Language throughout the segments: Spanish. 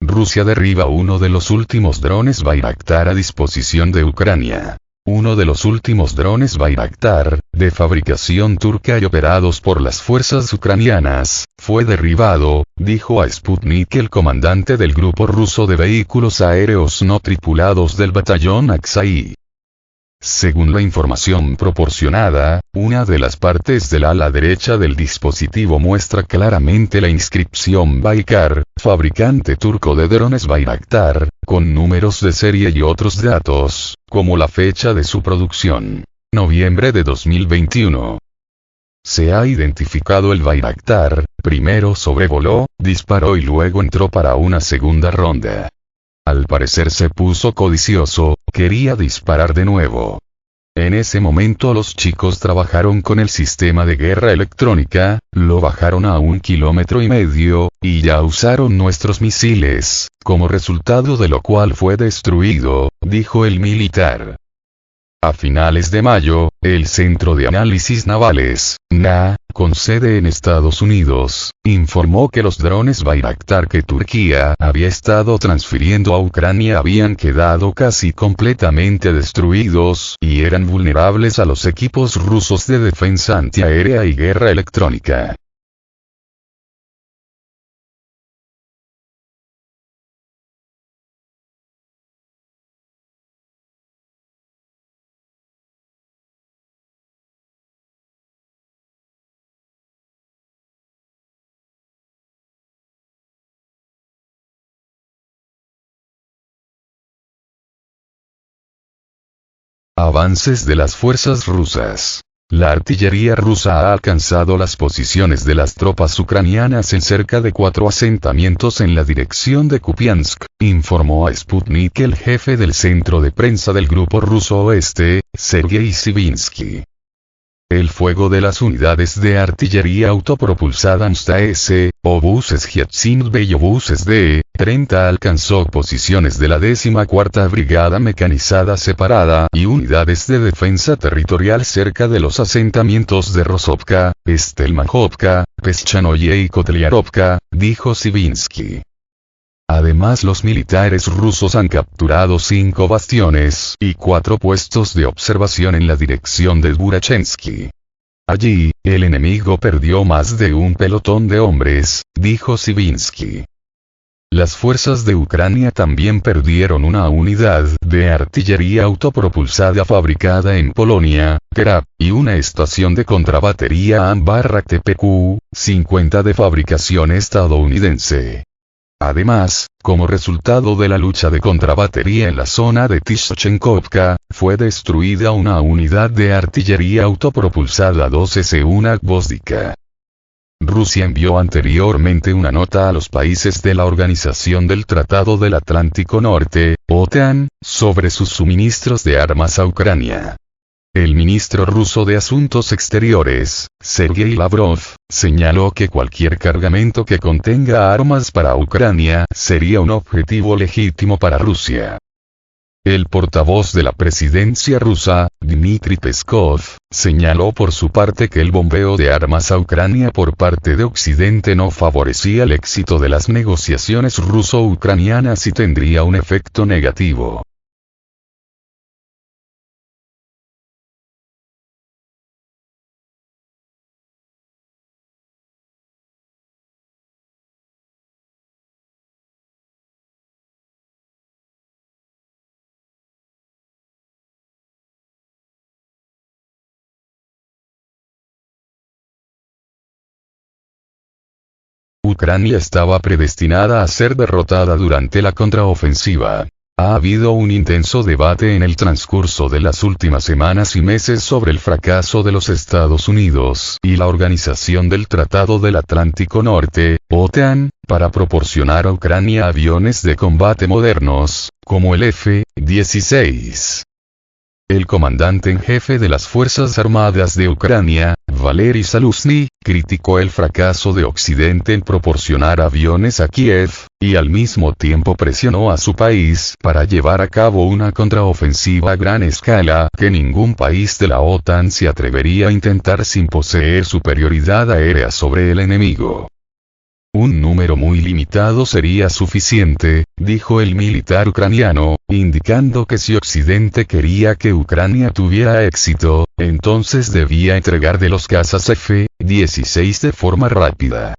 Rusia derriba uno de los últimos drones Bayraktar a disposición de Ucrania. Uno de los últimos drones Bayraktar, de fabricación turca y operados por las fuerzas ucranianas, fue derribado, dijo a Sputnik el comandante del grupo ruso de vehículos aéreos no tripulados del batallón Aksai. Según la información proporcionada, una de las partes del ala derecha del dispositivo muestra claramente la inscripción Baykar, fabricante turco de drones Bayraktar, con números de serie y otros datos, como la fecha de su producción. Noviembre de 2021. Se ha identificado el Bayraktar, primero sobrevoló, disparó y luego entró para una segunda ronda. Al parecer se puso codicioso, quería disparar de nuevo. En ese momento los chicos trabajaron con el sistema de guerra electrónica, lo bajaron a 1,5 kilómetros, y ya usaron nuestros misiles, como resultado de lo cual fue destruido, dijo el militar. A finales de mayo, el Centro de Análisis Navales, NA, con sede en Estados Unidos, informó que los drones Bayraktar que Turquía había estado transfiriendo a Ucrania habían quedado casi completamente destruidos y eran vulnerables a los equipos rusos de defensa antiaérea y guerra electrónica. Avances de las fuerzas rusas. La artillería rusa ha alcanzado las posiciones de las tropas ucranianas en cerca de 4 asentamientos en la dirección de Kupiansk, informó a Sputnik el jefe del centro de prensa del Grupo Ruso Oeste, Sergei Sivinsky. El fuego de las unidades de artillería autopropulsada ANSTA-S, obuses Hyacinthe y obuses D-30 alcanzó posiciones de la 14ª Brigada Mecanizada Separada y unidades de defensa territorial cerca de los asentamientos de Rozovka, Stelmahovka, Peschanoye y Kotliarovka, dijo Sivinsky. Además los militares rusos han capturado 5 bastiones y 4 puestos de observación en la dirección de Burachensky. Allí, el enemigo perdió más de un pelotón de hombres, dijo Sivinsky. Las fuerzas de Ucrania también perdieron una unidad de artillería autopropulsada fabricada en Polonia, Kerab, y una estación de contrabatería Ambarrak TPQ-50 de fabricación estadounidense. Además, como resultado de la lucha de contrabatería en la zona de Tishchenkovka, fue destruida una unidad de artillería autopropulsada 2S1 Gvozdika. Rusia envió anteriormente una nota a los países de la Organización del Tratado del Atlántico Norte, OTAN, sobre sus suministros de armas a Ucrania. El ministro ruso de Asuntos Exteriores, Sergei Lavrov, señaló que cualquier cargamento que contenga armas para Ucrania sería un objetivo legítimo para Rusia. El portavoz de la presidencia rusa, Dmitry Peskov, señaló por su parte que el bombeo de armas a Ucrania por parte de Occidente no favorecía el éxito de las negociaciones ruso-ucranianas y tendría un efecto negativo. Ucrania estaba predestinada a ser derrotada durante la contraofensiva. Ha habido un intenso debate en el transcurso de las últimas semanas y meses sobre el fracaso de los Estados Unidos y la Organización del Tratado del Atlántico Norte, OTAN, para proporcionar a Ucrania aviones de combate modernos, como el F-16. El comandante en jefe de las Fuerzas Armadas de Ucrania, Valery Zaluzny, criticó el fracaso de Occidente en proporcionar aviones a Kiev, y al mismo tiempo presionó a su país para llevar a cabo una contraofensiva a gran escala que ningún país de la OTAN se atrevería a intentar sin poseer superioridad aérea sobre el enemigo. Un número muy limitado sería suficiente, dijo el militar ucraniano, indicando que si Occidente quería que Ucrania tuviera éxito, entonces debía entregar de los cazas F-16 de forma rápida.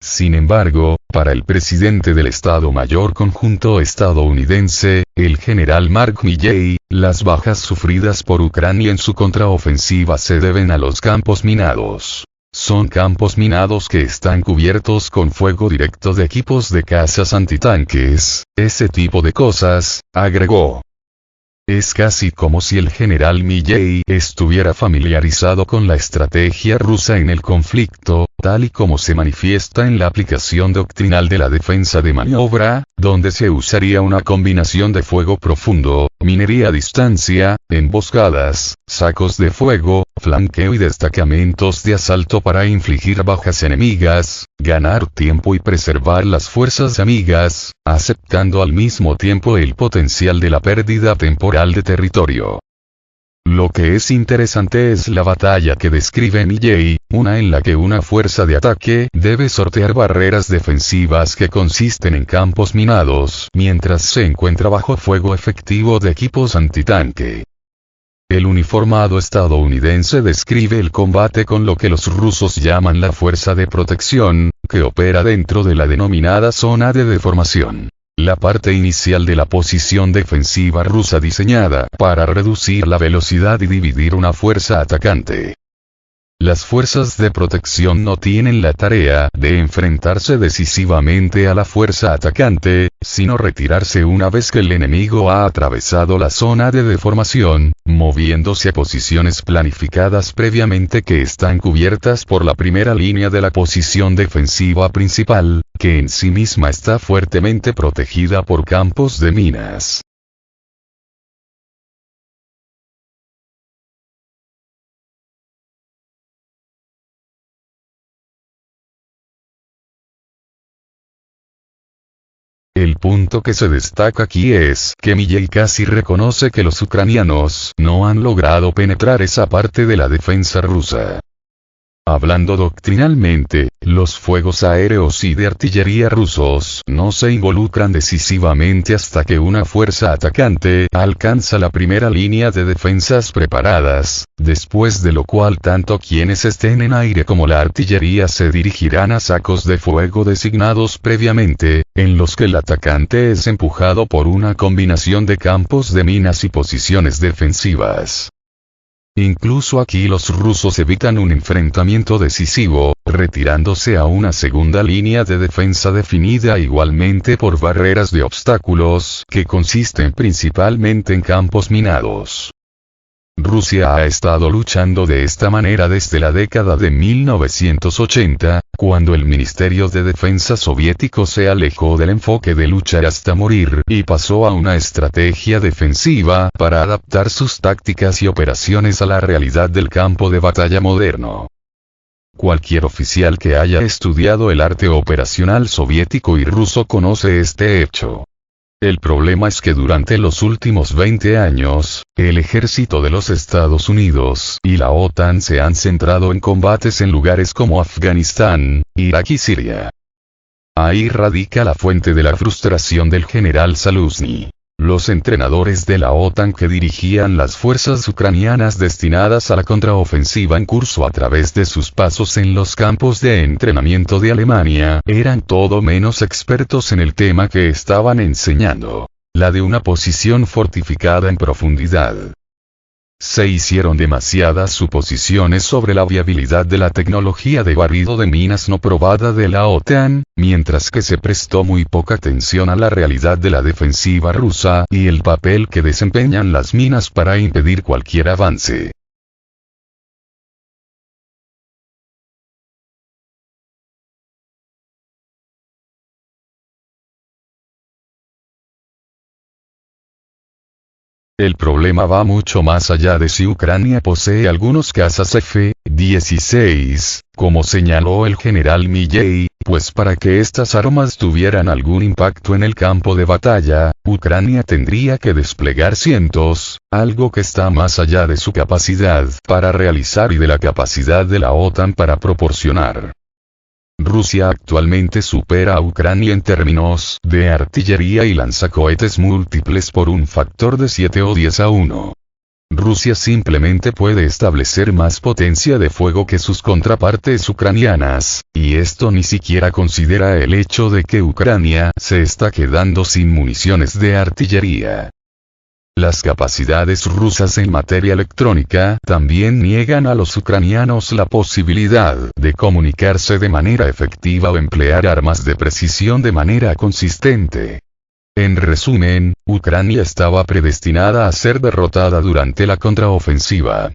Sin embargo, para el presidente del Estado Mayor Conjunto estadounidense, el general Mark Milley, las bajas sufridas por Ucrania en su contraofensiva se deben a los campos minados. Son campos minados que están cubiertos con fuego directo de equipos de cazas antitanques, ese tipo de cosas, agregó. Es casi como si el general Milley estuviera familiarizado con la estrategia rusa en el conflicto, tal y como se manifiesta en la aplicación doctrinal de la defensa de maniobra, donde se usaría una combinación de fuego profundo, minería a distancia, emboscadas, sacos de fuego, flanqueo y destacamentos de asalto para infligir bajas enemigas, ganar tiempo y preservar las fuerzas amigas, aceptando al mismo tiempo el potencial de la pérdida temporal de territorio. Lo que es interesante es la batalla que describe Milley, una en la que una fuerza de ataque debe sortear barreras defensivas que consisten en campos minados, mientras se encuentra bajo fuego efectivo de equipos antitanque. El uniformado estadounidense describe el combate con lo que los rusos llaman la fuerza de protección, que opera dentro de la denominada zona de deformación. La parte inicial de la posición defensiva rusa diseñada para reducir la velocidad y dividir una fuerza atacante. Las fuerzas de protección no tienen la tarea de enfrentarse decisivamente a la fuerza atacante, sino retirarse una vez que el enemigo ha atravesado la zona de deformación, moviéndose a posiciones planificadas previamente que están cubiertas por la primera línea de la posición defensiva principal, que en sí misma está fuertemente protegida por campos de minas. El punto que se destaca aquí es que Milley casi reconoce que los ucranianos no han logrado penetrar esa parte de la defensa rusa. Hablando doctrinalmente, los fuegos aéreos y de artillería rusos no se involucran decisivamente hasta que una fuerza atacante alcanza la primera línea de defensas preparadas, después de lo cual tanto quienes estén en aire como la artillería se dirigirán a sacos de fuego designados previamente, en los que el atacante es empujado por una combinación de campos de minas y posiciones defensivas. Incluso aquí los rusos evitan un enfrentamiento decisivo, retirándose a una segunda línea de defensa definida igualmente por barreras de obstáculos que consisten principalmente en campos minados. Rusia ha estado luchando de esta manera desde la década de 1980, cuando el Ministerio de Defensa soviético se alejó del enfoque de luchar hasta morir y pasó a una estrategia defensiva para adaptar sus tácticas y operaciones a la realidad del campo de batalla moderno. Cualquier oficial que haya estudiado el arte operacional soviético y ruso conoce este hecho. El problema es que durante los últimos 20 años, el ejército de los Estados Unidos y la OTAN se han centrado en combates en lugares como Afganistán, Irak y Siria. Ahí radica la fuente de la frustración del general Zaluzny. Los entrenadores de la OTAN que dirigían las fuerzas ucranianas destinadas a la contraofensiva en curso a través de sus pasos en los campos de entrenamiento de Alemania, eran todo menos expertos en el tema que estaban enseñando, la de una posición fortificada en profundidad. Se hicieron demasiadas suposiciones sobre la viabilidad de la tecnología de barrido de minas no probada de la OTAN, mientras que se prestó muy poca atención a la realidad de la defensiva rusa y el papel que desempeñan las minas para impedir cualquier avance. El problema va mucho más allá de si Ucrania posee algunos cazas F-16, como señaló el general Milley, pues para que estas armas tuvieran algún impacto en el campo de batalla, Ucrania tendría que desplegar cientos, algo que está más allá de su capacidad para realizar y de la capacidad de la OTAN para proporcionar. Rusia actualmente supera a Ucrania en términos de artillería y lanzacohetes múltiples por un factor de 7 o 10 a 1. Rusia simplemente puede establecer más potencia de fuego que sus contrapartes ucranianas, y esto ni siquiera considera el hecho de que Ucrania se está quedando sin municiones de artillería. Las capacidades rusas en materia electrónica también niegan a los ucranianos la posibilidad de comunicarse de manera efectiva o emplear armas de precisión de manera consistente. En resumen, Ucrania estaba predestinada a ser derrotada durante la contraofensiva.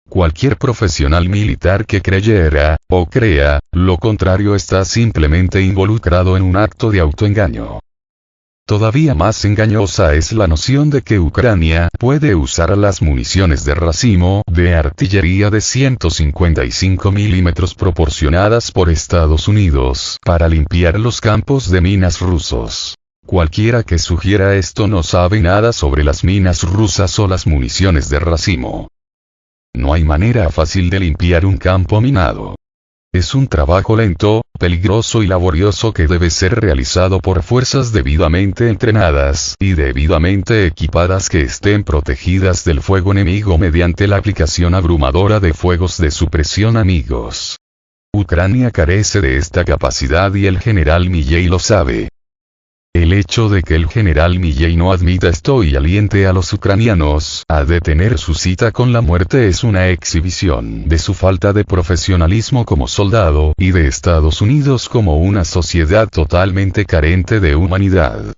Cualquier profesional militar que creyera, o crea, lo contrario está simplemente involucrado en un acto de autoengaño. Todavía más engañosa es la noción de que Ucrania puede usar las municiones de racimo de artillería de 155 milímetros proporcionadas por Estados Unidos para limpiar los campos de minas rusos. Cualquiera que sugiera esto no sabe nada sobre las minas rusas o las municiones de racimo. No hay manera fácil de limpiar un campo minado. Es un trabajo lento, peligroso y laborioso que debe ser realizado por fuerzas debidamente entrenadas y debidamente equipadas que estén protegidas del fuego enemigo mediante la aplicación abrumadora de fuegos de supresión amigos. Ucrania carece de esta capacidad y el general Milley lo sabe. El hecho de que el general Milley no admita esto y aliente a los ucranianos a detener su cita con la muerte es una exhibición de su falta de profesionalismo como soldado y de Estados Unidos como una sociedad totalmente carente de humanidad.